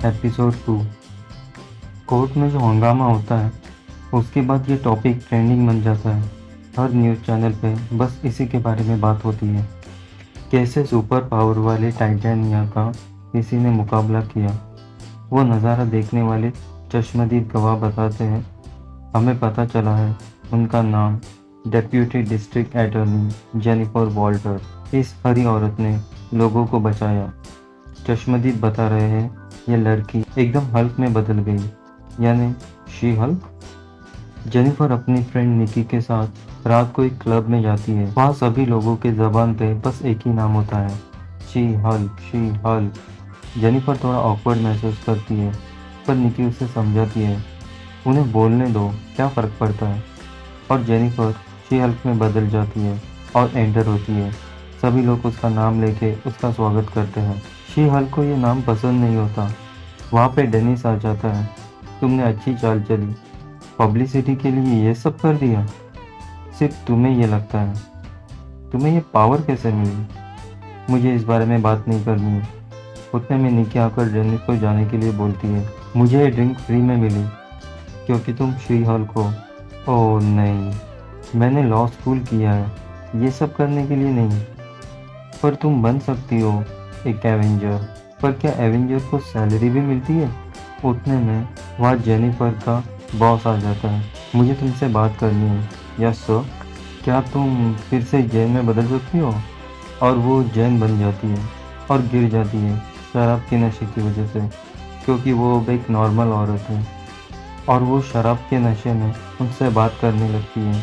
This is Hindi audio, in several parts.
एपिसोड 2। कोर्ट में जो हंगामा होता है उसके बाद ये टॉपिक ट्रेंडिंग बन जाता है। हर न्यूज़ चैनल पे बस इसी के बारे में बात होती है। कैसे सुपर पावर वाले टाइटेनिया का किसी ने मुकाबला किया। वो नज़ारा देखने वाले चश्मदीद गवाह बताते हैं, हमें पता चला है उनका नाम deputy district attorney Jennifer Walter. इस हरी औरत ने लोगों को बचाया। चश्मदीद बता रहे हैं ये लड़की एकदम हल्क में बदल गई, यानी शी हल्क। जेनिफर अपनी फ्रेंड निकी के साथ रात को एक क्लब में जाती है। वहाँ सभी लोगों के ज़बान पे बस एक ही नाम होता है, she Hulk, she Hulk. Jennifer थोड़ा ऑकवर्ड महसूस करती है, पर निकी उसे समझाती है, उन्हें बोलने दो, क्या फ़र्क पड़ता है। और जेनिफर शी हल्क में बदल जाती है और एंटर होती है। सभी लोग उसका नाम लेके उसका स्वागत करते हैं। शी हल्क को ये नाम पसंद नहीं होता। वहाँ पे डेनिस आ जाता है, तुमने अच्छी चाल चली, पब्लिसिटी के लिए ये सब कर दिया। सिर्फ तुम्हें ये लगता है, तुम्हें ये पावर कैसे मिली। मुझे इस बारे में बात नहीं करनी है। उतने में निकी आकर डेनिस को जाने के लिए बोलती है, मुझे ये ड्रिंक फ्री में मिली क्योंकि तुम शी हल्क हो। ओह नहीं, मैंने लॉ स्कूल किया है, ये सब करने के लिए नहीं। पर तुम बन सकती हो एक एवेंजर। पर क्या एवेंजर को सैलरी भी मिलती है। उतने में वहाँ जेनिफर का बॉस आ जाता है, मुझे तुमसे बात करनी है। Yes sir. क्या तुम फिर से जैन में बदल सकती हो। और वो जैन बन जाती है और गिर जाती है शराब के नशे की वजह से, क्योंकि वो अब एक नॉर्मल औरत है और वो शराब के नशे में उनसे बात करने लगती है।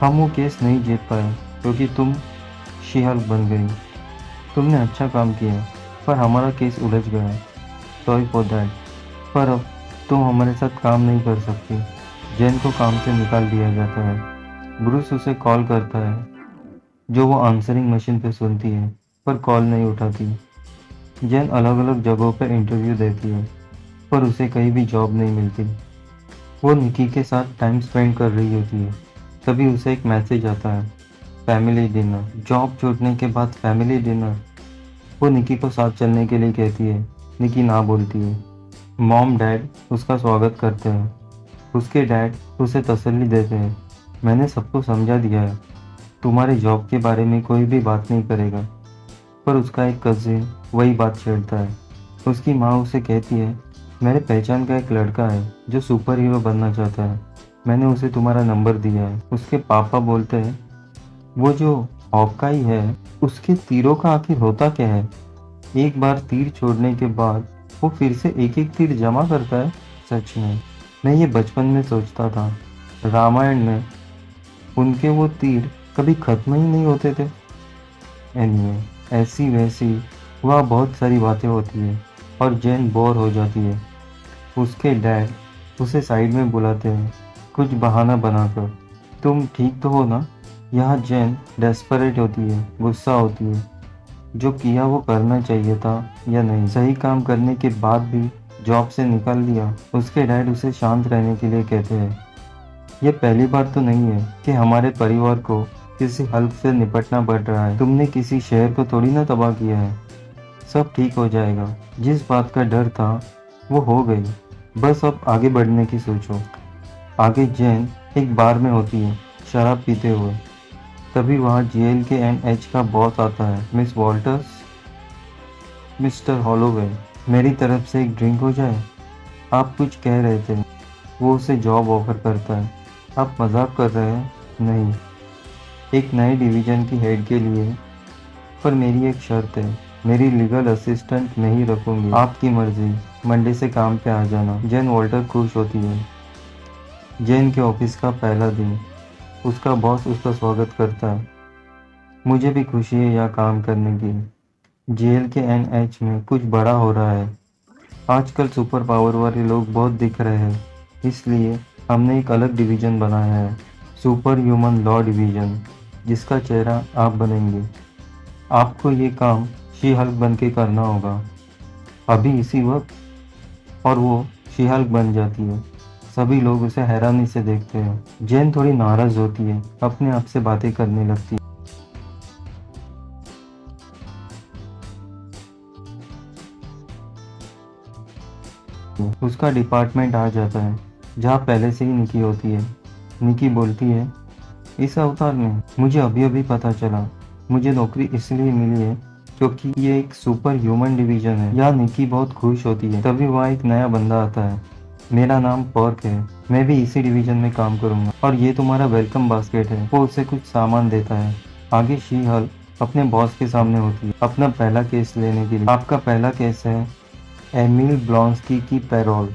हम वो केस नहीं जीत पाए क्योंकि तुम शी हल्क बन गई। तुमने अच्छा काम किया, पर हमारा केस उलझ गया। Sorry for that. पर अब तुम हमारे साथ काम नहीं कर सकती। जैन को काम से निकाल दिया जाता है। ब्रूस उसे कॉल करता है, जो वो आंसरिंग मशीन पे सुनती है, पर कॉल नहीं उठाती। जैन अलग अलग जगहों पर इंटरव्यू देती है, पर उसे कहीं भी जॉब नहीं मिलती। वो निकी के साथ टाइम स्पेंड कर रही होती है, तभी उसे एक मैसेज आता है, फैमिली डिनर। जॉब छूटने के बाद फैमिली डिनर। वो निकी को साथ चलने के लिए कहती है, निकी ना बोलती है। मॉम डैड उसका स्वागत करते हैं। उसके डैड उसे तसल्ली देते हैं, मैंने सबको समझा दिया है, तुम्हारे जॉब के बारे में कोई भी बात नहीं करेगा। पर उसका एक कजिन वही बात छेड़ता है। उसकी माँ उसे कहती है, मेरे पहचान का एक लड़का है जो सुपर हीरो बनना चाहता है, मैंने उसे तुम्हारा नंबर दिया है। उसके पापा बोलते हैं, वो जो हॉकाई है उसके तीरों का आखिर होता क्या है। एक बार तीर छोड़ने के बाद वो फिर से एक एक तीर जमा करता है। सच में मैं ये बचपन में सोचता था, रामायण में उनके वो तीर कभी खत्म ही नहीं होते थे। एनीवे, ऐसी वैसी वह बहुत सारी बातें होती है और जैन बोर हो जाती है। उसके डैड उसे साइड में बुलाते हैं, कुछ बहाना बनाकर, तुम ठीक तो हो ना। यहाँ जैन डेस्परेट होती है, गुस्सा होती है, जो किया वो करना चाहिए था या नहीं। सही काम करने के बाद भी जॉब से निकाल दिया। उसके डैड उसे शांत रहने के लिए कहते हैं, ये पहली बार तो नहीं है कि हमारे परिवार को किसी हल्क से निपटना पड़ रहा है। तुमने किसी शहर को थोड़ी ना तबाह किया है, सब ठीक हो जाएगा। जिस बात का डर था वो हो गई, बस अब आगे बढ़ने की सोचो। आगे जैन एक बार में होती है, शराब पीते हुए। तभी वहाँ JLK&H का बॉस आता है, मिस वॉल्टर्स। मिस्टर हॉलोवे, मेरी तरफ से एक ड्रिंक हो जाए। आप कुछ कह रहे थे। वो उसे जॉब ऑफर करता है। आप मजाक कर रहे हैं। नहीं, एक नए डिवीजन की हेड के लिए। पर मेरी एक शर्त है, मेरी लीगल असिस्टेंट नहीं रखूंगी, आपकी मर्जी, मंडे से काम पे आ जाना। जैन वॉल्टर खुश होती है। जैन के ऑफिस का पहला दिन, उसका बॉस उसका स्वागत करता है। मुझे भी खुशी है यहाँ काम करने की। JLK&H में कुछ बड़ा हो रहा है। आजकल सुपर पावर वाले लोग बहुत दिख रहे हैं, इसलिए हमने एक अलग डिवीजन बनाया है, सुपर ह्यूमन लॉ डिवीजन, जिसका चेहरा आप बनेंगे। आपको ये काम शी हल्क बन के करना होगा अभी इसी वक्त। और वो शी हल्क बन जाती है। सभी लोग उसे हैरानी से देखते हैं। जैन थोड़ी नाराज होती है, अपने आप से बातें करने लगती है। उसका डिपार्टमेंट आ जाता है जहाँ पहले से ही निकी होती है। निकी बोलती है, इस अवतार में मुझे अभी अभी पता चला मुझे नौकरी इसलिए मिली है क्योंकि ये एक सुपर ह्यूमन डिवीजन है। यहाँ निकी बहुत खुश होती है। तभी वहाँ एक नया बंदा आता है, मेरा नाम पर्क है, मैं भी इसी डिवीजन में काम करूंगा और ये तुम्हारा वेलकम बास्केट है। वो उसे कुछ सामान देता है। आगे शी हल्क अपने बॉस के सामने होती है अपना पहला केस लेने के लिए। आपका पहला केस है एमिल ब्लॉन्स्की की पैरोल।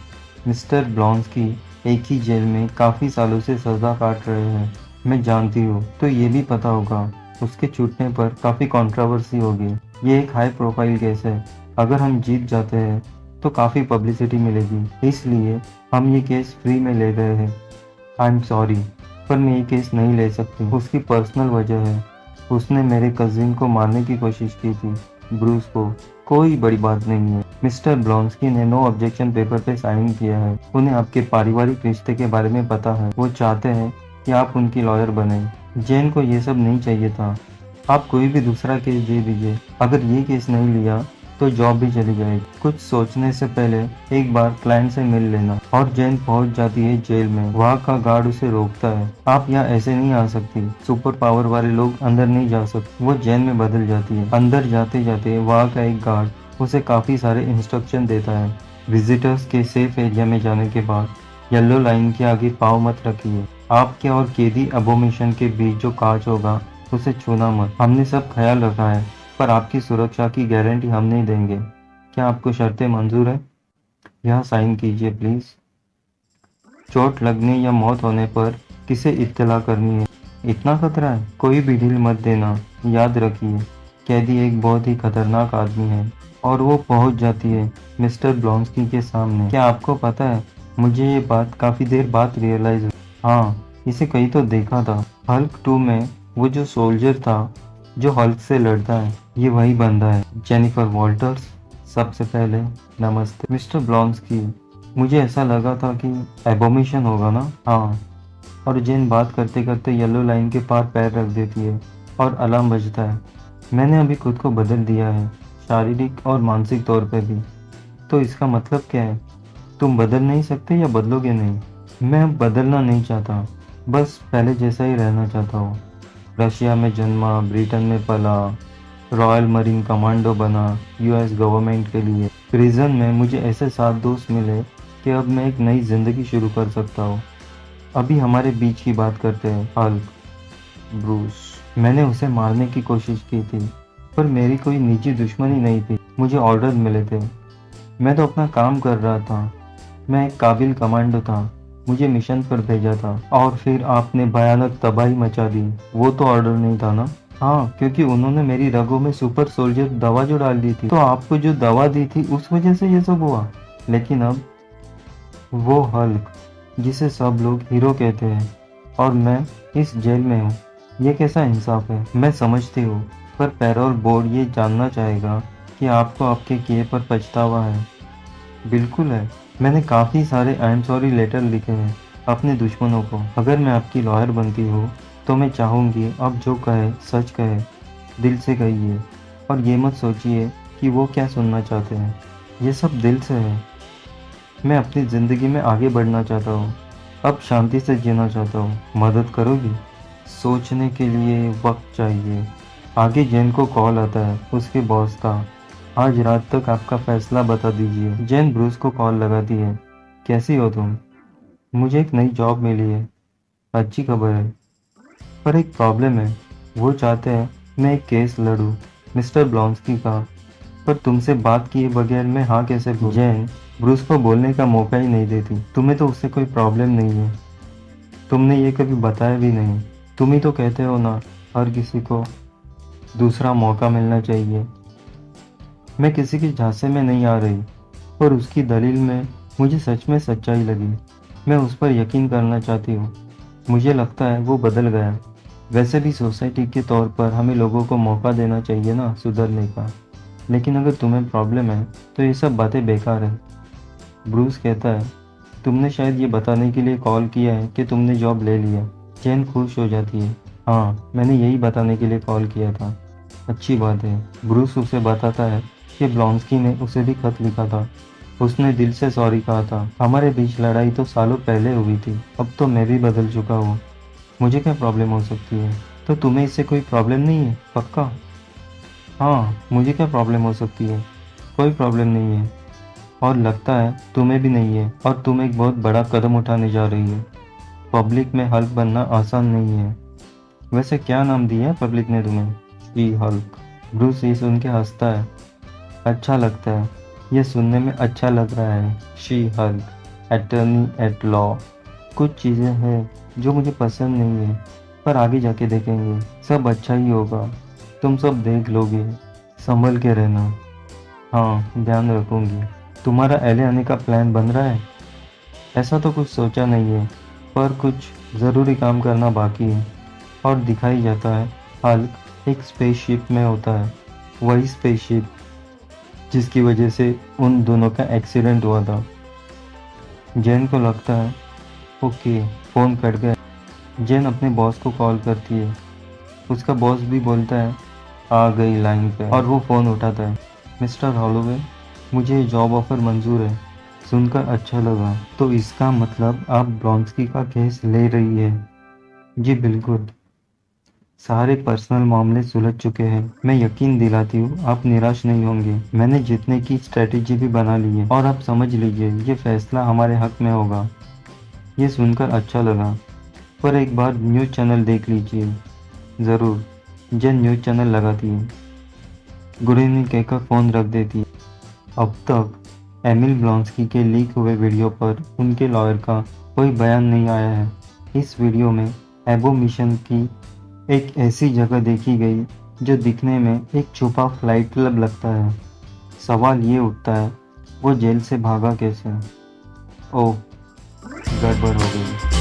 मिस्टर ब्लॉन्स्की एक ही जेल में काफी सालों से सजा काट रहे हैं। मैं जानती हूँ, तो ये भी पता होगा उसके छूटने पर काफी कंट्रोवर्सी होगी। ये एक हाई प्रोफाइल केस है, अगर हम जीत जाते हैं तो काफी पब्लिसिटी मिलेगी, इसलिए हम ये केस फ्री में ले रहे हैं। आई एम सॉरी, पर मैं ये केस नहीं ले सकती। उसकी पर्सनल वजह है, उसने मेरे कजिन को मारने की कोशिश की थी, ब्रूस को। कोई बड़ी बात नहीं है। मिस्टर ब्लॉन्स्की ने नो ऑब्जेक्शन पेपर पे साइन किया है। उन्हें आपके पारिवारिक रिश्ते के बारे में पता है। वो चाहते हैं कि आप उनकी लॉयर बने। जेन को ये सब नहीं चाहिए था। आप कोई भी दूसरा केस दे दीजिए, अगर ये केस नहीं लिया तो जॉब भी चली जाएगी। कुछ सोचने से पहले एक बार क्लाइंट से मिल लेना। और जेन पहुंच जाती है जेल में। वहाँ का गार्ड उसे रोकता है, आप यहाँ ऐसे नहीं आ सकती, सुपर पावर वाले लोग अंदर नहीं जा सकते। वो जेन में बदल जाती है। अंदर जाते जाते वहाँ का एक गार्ड उसे काफी सारे इंस्ट्रक्शन देता है। विजिटर्स के सेफ एरिया में जाने के बाद येलो लाइन के आगे पाँव मत रखिए। आपके और कैदी अबोमिशन के बीच जो कांच होगा उसे छूना मत। हमने सब ख्याल रखा है, पर आपकी सुरक्षा की गारंटी हम नहीं देंगे। क्या आपको शर्तें मंजूर है? यहाँ साइन कीजिए प्लीज। चोट लगने या मौत होने पर किसे इत्तला करनी है? इतना खतरा है? कोई भी ढील मत देना। याद रखिए, कैदी एक बहुत ही खतरनाक आदमी है। और वो पहुंच जाती है मिस्टर ब्लॉन्स्की के सामने। क्या आपको पता है, मुझे ये बात काफी देर बाद रियलाइज हुई। हाँ, इसे कहीं तो देखा था। हल्क 2 में वो जो सोल्जर था जो हल्क से लड़ता है, ये वही बंदा है। जेनिफर वॉल्टर्स, सबसे पहले नमस्ते। मिस्टर ब्लॉन्स्की, मुझे ऐसा लगा था कि एबोमिशन होगा ना? हाँ। और जेन बात करते करते येलो लाइन के पार पैर रख देती है और अलार्म बजता है। मैंने अभी खुद को बदल दिया है, शारीरिक और मानसिक तौर पे भी। तो इसका मतलब क्या है? तुम बदल नहीं सकते या बदलोगे नहीं? मैं अब बदलना नहीं चाहता, बस पहले जैसा ही रहना चाहता हूँ। रशिया में जन्मा, ब्रिटेन में पला, रॉयल मरीन कमांडो बना यूएस गवर्नमेंट के लिए। प्रिजन में मुझे ऐसे 7 दोस्त मिले कि अब मैं एक नई जिंदगी शुरू कर सकता हूँ। अभी हमारे बीच की बात करते हैं। हल्क, ब्रूस, मैंने उसे मारने की कोशिश की थी, पर मेरी कोई निजी दुश्मनी नहीं थी। मुझे ऑर्डर मिले थे, मैं तो अपना काम कर रहा था। मैं एक काबिल कमांडो था, मुझे मिशन पर भेजा था। और फिर आपने भयानक तबाही मचा दी। वो तो ऑर्डर नहीं था ना? हाँ, क्योंकि उन्होंने मेरी रगों में सुपर सोल्जर दवा जो डाल दी थी, तो आपको जो दवा दी थी उस वजह से ये सब हुआ। लेकिन अब वो हल्क जिसे सब लोग हीरो कहते हैं और मैं इस जेल में हूँ, ये कैसा इंसाफ है? मैं समझती हूँ, पर पैरोल बोर्ड ये जानना चाहेगा कि आपको आपके किए पर पछतावा है। बिल्कुल है, मैंने काफ़ी सारे आई एम सॉरी लेटर लिखे हैं अपने दुश्मनों को। अगर मैं आपकी लॉयर बनती हूँ तो मैं चाहूँगी अब जो कहे सच कहे, दिल से कहिए। और ये मत सोचिए कि वो क्या सुनना चाहते हैं, ये सब दिल से है। मैं अपनी ज़िंदगी में आगे बढ़ना चाहता हूँ, अब शांति से जीना चाहता हूँ। मदद करोगी? सोचने के लिए वक्त चाहिए। आगे जेन को कॉल आता है उसके बॉस का, आज रात तक आपका फैसला बता दीजिए। जेन ब्रूस को कॉल लगाती है, कैसी हो तुम? मुझे एक नई जॉब मिली है, अच्छी खबर है, पर एक प्रॉब्लम है। वो चाहते हैं मैं एक केस लड़ूं मिस्टर ब्लॉन्स्की का, पर तुमसे बात किए बगैर मैं हाँ कैसे बोलूं? जेन ब्रूस को बोलने का मौका ही नहीं देती। तुम्हें तो उससे कोई प्रॉब्लम नहीं है, तुमने ये कभी बताया भी नहीं। तुम ही तो कहते हो ना, हर किसी को दूसरा मौका मिलना चाहिए। मैं किसी के झांसे में नहीं आ रही, पर उसकी दलील में मुझे सच में सच्चाई लगी। मैं उस पर यकीन करना चाहती हूँ। मुझे लगता है वो बदल गया। वैसे भी सोसाइटी के तौर पर हमें लोगों को मौका देना चाहिए ना सुधरने का। लेकिन अगर तुम्हें प्रॉब्लम है तो ये सब बातें बेकार है। ब्रूस कहता है, तुमने शायद ये बताने के लिए कॉल किया है कि तुमने जॉब ले लिया। जेन खुश हो जाती है, हाँ, मैंने यही बताने के लिए कॉल किया था। अच्छी बात है। ब्रूस उसे बताता है कि ब्लॉन्स्की ने उसे भी खत लिखा था उसने दिल से सॉरी कहा था। हमारे बीच लड़ाई तो सालों पहले हुई थी, अब तो मैं भी बदल चुका हूँ। मुझे क्या प्रॉब्लम हो सकती है? तो तुम्हें इससे कोई प्रॉब्लम नहीं है? पक्का? हाँ, मुझे क्या प्रॉब्लम हो सकती है? कोई प्रॉब्लम नहीं है। और लगता है तुम्हें भी नहीं है, और तुम एक बहुत बड़ा कदम उठाने जा रही हो। पब्लिक में हल्क बनना आसान नहीं है। वैसे क्या नाम दिया है पब्लिक ने तुम्हें? She Hulk. ब्रूस ये सुन के हंसता है। अच्छा लगता है, ये सुनने में अच्छा लग रहा है। She Hulk, attorney at law. कुछ चीज़ें हैं जो मुझे पसंद नहीं है, पर आगे जाके देखेंगे, सब अच्छा ही होगा। तुम सब देख लोगे। संभल के रहना। हाँ, ध्यान रखूंगी। तुम्हारा एले आने का प्लान बन रहा है? ऐसा तो कुछ सोचा नहीं है, पर कुछ ज़रूरी काम करना बाकी है। और दिखाई जाता है हल्क एक स्पेसशिप में होता है, वही स्पेसशिप जिसकी वजह से उन दोनों का एक्सीडेंट हुआ था। जैन को लगता है ओके, फ़ोन कट गया। जैन अपने बॉस को कॉल करती है। उसका बॉस भी बोलता है आ गई लाइन पे, और वो फ़ोन उठाता है। मिस्टर हॉलोवे, मुझे ये जॉब ऑफर मंजूर है। सुनकर अच्छा लगा। तो इसका मतलब आप ब्रॉन्स्की का केस ले रही है? जी बिल्कुल। सारे पर्सनल मामले सुलझ चुके हैं। मैं यकीन दिलाती हूँ आप निराश नहीं होंगे। मैंने जीतने की स्ट्रेटेजी भी बना ली है, और आप समझ लीजिए ये फैसला हमारे हक में होगा। ये सुनकर अच्छा लगा, पर एक बार न्यूज़ चैनल देख लीजिए। ज़रूर। जन न्यूज़ चैनल लगाती है। गुड इवनिंग कहकर फ़ोन रख देती है। अब तक एमिल ब्लॉन्स्की के लीक हुए वीडियो पर उनके लॉयर का कोई बयान नहीं आया है। इस वीडियो में एबो मिशन की एक ऐसी जगह देखी गई जो दिखने में एक छुपा फ्लाइट क्लब लगता है। सवाल ये उठता है वो जेल से भागा कैसे? ओह, गड़बड़ हो गई।